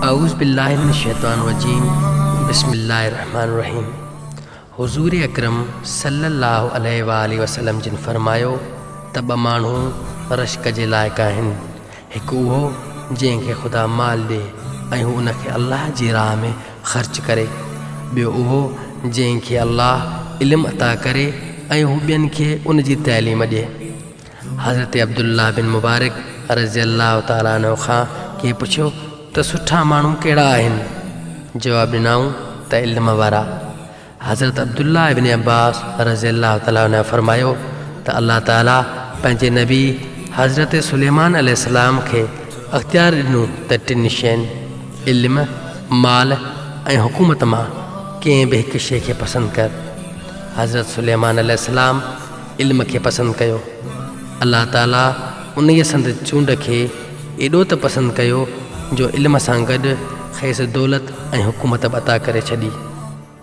औज़ बिल्लाहि मिनश शैतानिर रजीम बिस्मिल्लाहिर रहमानिर रहीम। हुज़ूर अकरम सल्लल्लाहु अलैहि वसल्लम जिन फरमायो त ॿ माण्हू रश्क जे लाइक़ आहिनि। हिकु उहो जंहिंखे ख़ुदा माल ॾिए ऐं हू उनखे अल्लाह जी राह में ख़र्च करे। ॿियो उहो जंहिंखे अल्लाह इल्मु अता करे ऐं हू ॿियनि खे उन जी तइलीम ॾिए। हज़रत अब्दुल्लाह बिन मुबारक रज़ियल्लाहु ताला अन्हु खां कंहिं पुछियो त सुठा माण्हू कहिड़ा आहिनि? जवाबु ॾिनऊं त इल्म वारा। हज़रत अब्दुल्लाह बिन अब्बास रज़ियल्लाहु ताला अन्हु फरमायो त अल्लाह ताला पंहिंजे नबी हज़रत सुलेमान अलैहिस्सलाम खे अख़्तियार ॾिनो त टिनि शयुनि इल्म, माल ऐं हुकूमत मां कंहिं बि हिकु शइ खे पसंदि कर। हज़रत सुलेमान अलैहिस्सलाम इल्म खे पसंदि कयो। अल्लाह ताला उन संद चूंड खे एॾो त पसंदि कयो जो इल्म सां गॾु खेसि दौलत ऐं हुकूमत बि अता करे छॾी।